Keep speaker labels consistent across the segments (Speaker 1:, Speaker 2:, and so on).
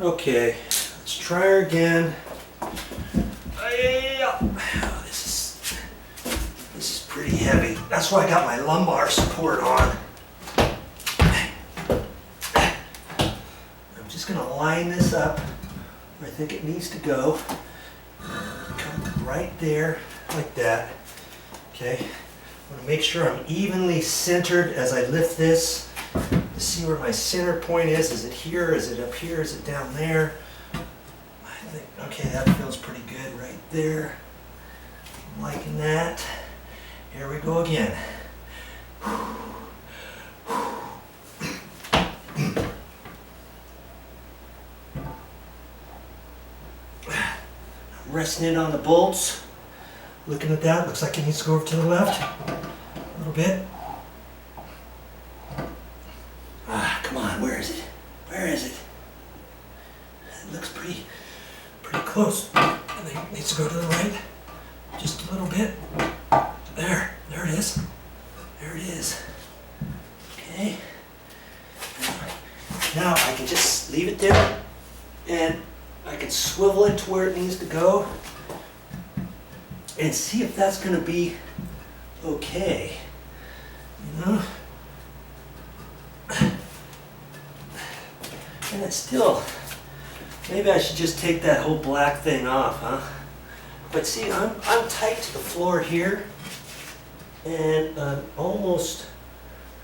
Speaker 1: Okay, let's try her again. This is pretty heavy. That's why I got my lumbar support on. I'm just gonna line this up where I think it needs to go. Come right there, like that. Okay, I'm gonna make sure I'm evenly centered as I lift this. To see where my center point is. Is it here? Is it up here? Is it down there? I think, okay, that feels pretty good right there. I'm liking that. Here we go again. Resting it on the bolts. Looking at that, looks like it needs to go over to the left a little bit. Come on, where is it? Where is it? It looks pretty close. I think it needs to go to the right just a little bit. There it is. There it is. Okay. Now I can just leave it there and I can swivel it to where it needs to go and see if that's going to be okay. You know? And it's still, maybe I should just take that whole black thing off, huh? But see, I'm tight to the floor here, and I'm almost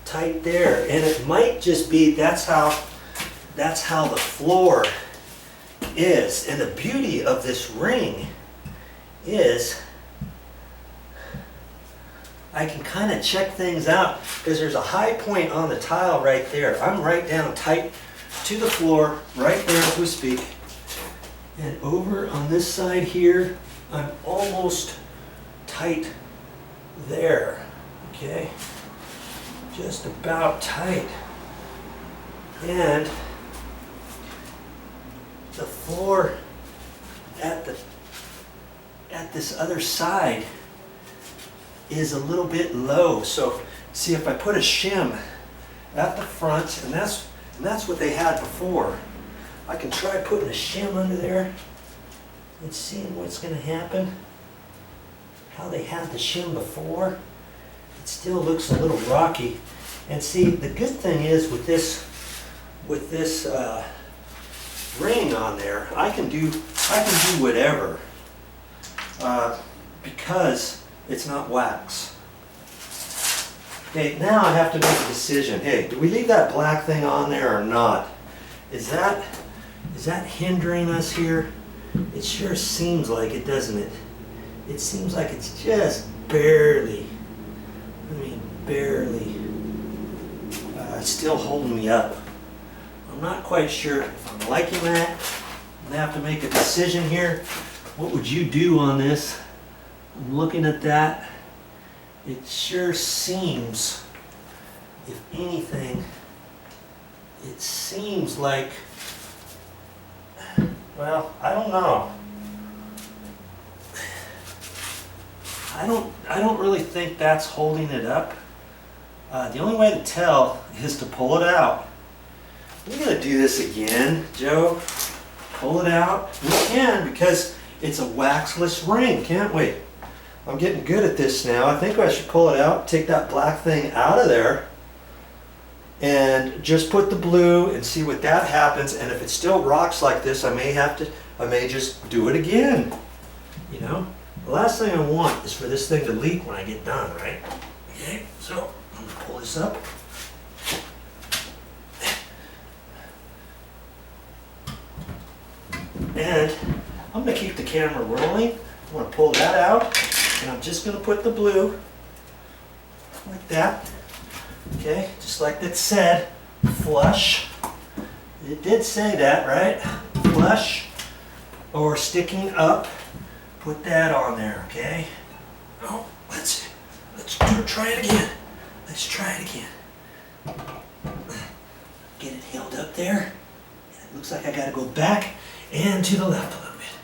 Speaker 1: tight there. And it might just be that's how the floor is. And the beauty of this ring is I can kind of check things out because there's a high point on the tile right there. I'm right down tight to the floor, right there as we speak. And over on this side here, I'm almost tight there, okay? Just about tight. And the floor at this other side is a little bit low. So see, if I put a shim at the front, and that's what they had before. I can try putting a shim under there and seeing what's going to happen. How they had the shim before. It still looks a little rocky. And see, the good thing is with this ring on there, I can do whatever because it's not wax. Okay, now I have to make a decision. Hey, do we leave that black thing on there or not? Is that hindering us here? It sure seems like it, doesn't it? It seems like it's just barely, barely still holding me up. I'm not quite sure if I'm liking that. I'm gonna have to make a decision here. What would you do on this? I'm looking at that. It sure seems, if anything, it seems like, well, I don't know. I don't really think that's holding it up. The only way to tell is to pull it out. We're gonna do this again, Joe. Pull it out. We can, because it's a waxless ring, can't we? I'm getting good at this now. I think I should pull it out, take that black thing out of there, and just put the blue and see what that happens. And if it still rocks like this, I may just do it again. You know? The last thing I want is for this thing to leak when I get done, right? Okay, so I'm gonna pull this up. And I'm gonna keep the camera rolling. I'm gonna pull that out. And I'm just going to put the blue like that. Okay, just like it said, flush. It did say that, right? Flush or sticking up. Put that on there, okay? Oh, let's try it again. Let's try it again. Get it held up there. And it looks like I got to go back and to the left a little bit.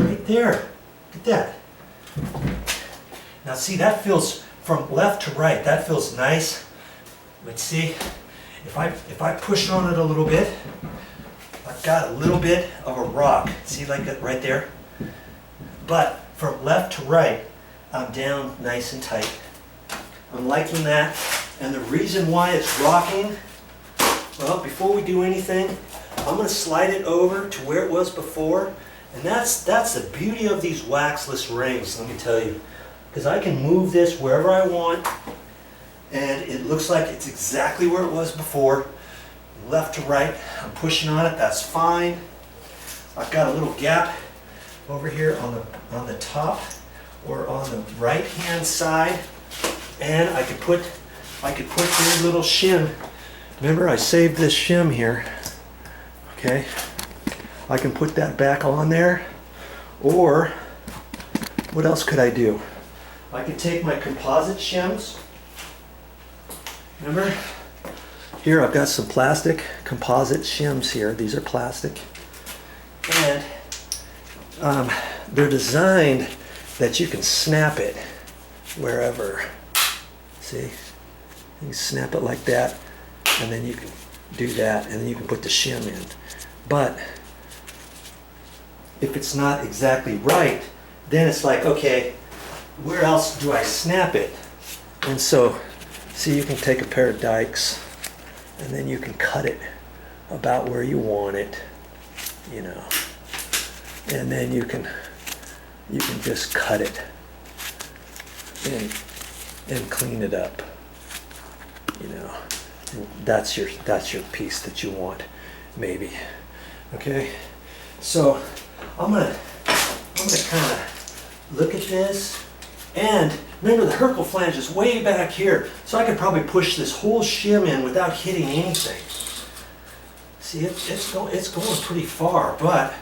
Speaker 1: Right there. Look at that. Now see, that feels from left to right, that feels nice. But see, if I push on it a little bit, if I I've got a little bit of a rock. See, like that right there? But from left to right, I'm down nice and tight. I'm liking that. And the reason why it's rocking, well, before we do anything, I'm going to slide it over to where it was before. And that's the beauty of these waxless rings, let me tell you. Because I can move this wherever I want, and it looks like it's exactly where it was before. Left to right, I'm pushing on it, that's fine. I've got a little gap over here on the top or on the right hand side, and I could put this little shim. Remember, I saved this shim here. Okay, I can put that back on there, or what else could I do? I could take my composite shims. Remember, here I've got some plastic composite shims here. These are plastic, and they're designed that you can snap it wherever. See, you can snap it like that, and then you can do that, and then you can put the shim in. But if it's not exactly right, then it's like, okay, where else do I snap it? And so, see, you can take a pair of dikes, and then you can cut it about where you want it, you know. And then you can just cut it and clean it up, you know. That's your piece that you want, maybe. Okay, so I'm gonna kind of look at this, and remember the Herkel flange is way back here, so I could probably push this whole shim in without hitting anything. See, it's going pretty far, but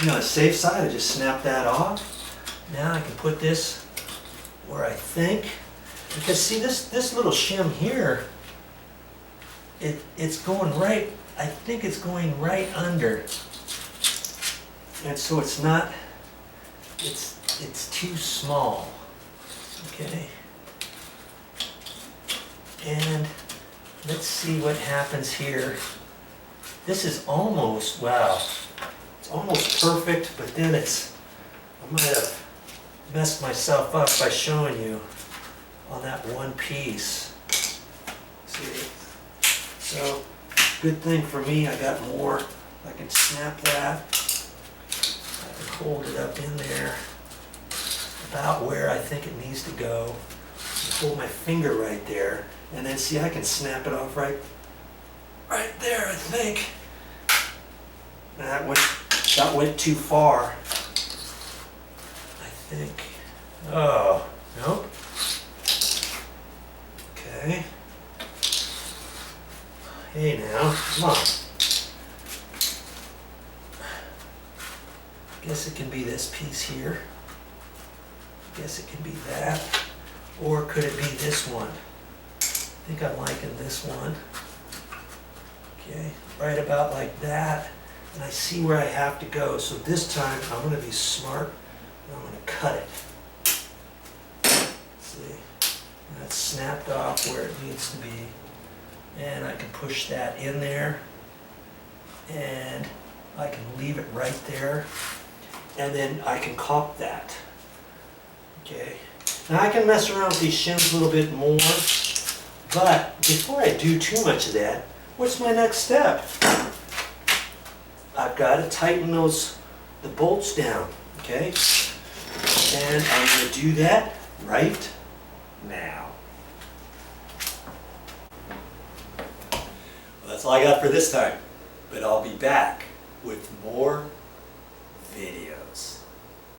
Speaker 1: you know, the safe side, I just snap that off. Now I can put this where I think. Because see, this little shim here, it's going right, I think it's going right under. And so it's not, it's too small, okay? And let's see what happens here. This is almost, wow, it's almost perfect, but then I might have messed myself up by showing you on that one piece. See? So, good thing for me, I got more. I can snap that. I can hold it up in there about where I think it needs to go. Hold my finger right there. And then see, I can snap it off right there, I think. That went too far, I think. Oh, nope. Okay. Hey now, come on. I guess it can be this piece here. I guess it can be that. Or could it be this one? I think I'm liking this one. Okay, right about like that. And I see where I have to go. So this time I'm going to be smart and I'm going to cut it. See? That's snapped off where it needs to be. And I can push that in there. And I can leave it right there. And then I can caulk that. Okay. Now I can mess around with these shims a little bit more. But before I do too much of that, what's my next step? I've got to tighten the bolts down, okay? And I'm going to do that right now. Well, that's all I got for this time, but I'll be back with more videos.